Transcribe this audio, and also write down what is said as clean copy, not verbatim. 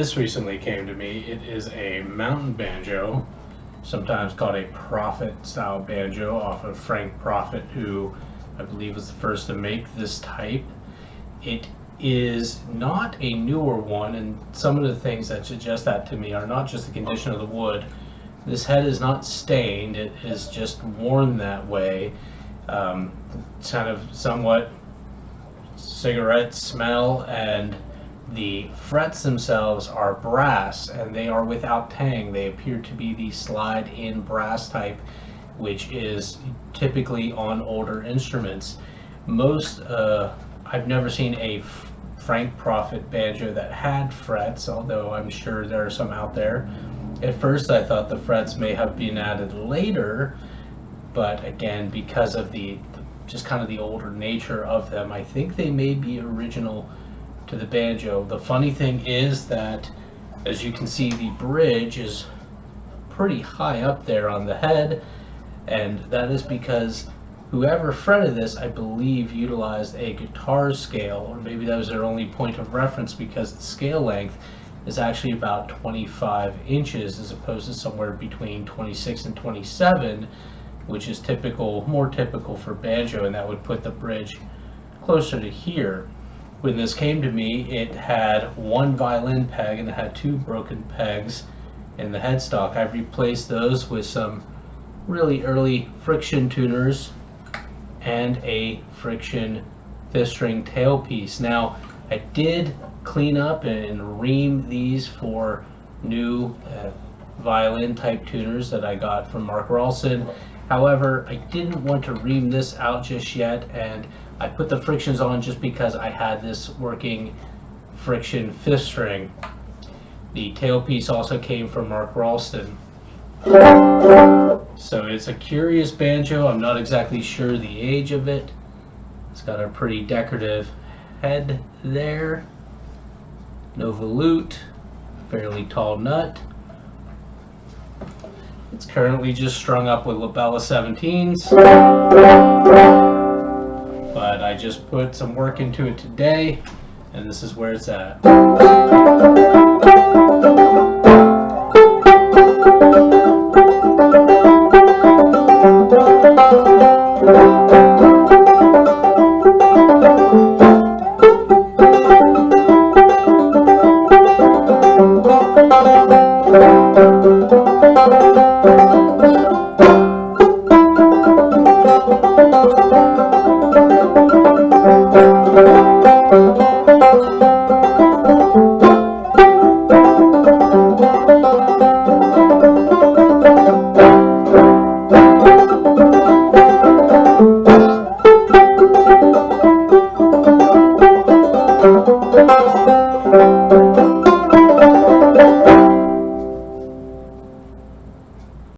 This recently came to me. It is a mountain banjo, sometimes called a Profitt style banjo, off of Frank Profitt, who I believe was the first to make this type. It is not a newer one, and some of the things that suggest that to me are not just the condition of the wood. This head is not stained, it is just worn that way. It's kind of somewhat cigarette smell, and the frets themselves are brass and they are without tang. They appear to be the slide in brass type, which is typically on older instruments. I've never seen a Frank Profitt banjo that had frets, although I'm sure there are some out there. At first I thought the frets may have been added later, but again, because of the just kind of the older nature of them, I think they may be original to the banjo. The funny thing is that, as you can see, the bridge is pretty high up there on the head, and that is because whoever fretted this, I believe, utilized a guitar scale, or maybe that was their only point of reference, because the scale length is actually about 25 inches as opposed to somewhere between 26 and 27, which is more typical for banjo, and that would put the bridge closer to here. When this came to me, it had one violin peg and it had two broken pegs in the headstock. I've replaced those with some really early friction tuners and a friction fifth string tailpiece. Now, I did clean up and ream these for new violin type tuners that I got from Mark Ralston. However, I didn't want to ream this out just yet, and I put the frictions on just because I had this working friction fifth string. The tailpiece also came from Mark Ralston. So it's a curious banjo. I'm not exactly sure the age of it. It's got a pretty decorative head there. No volute, fairly tall nut. It's currently just strung up with Labella 17s. But I just put some work into it today, and this is where it's at.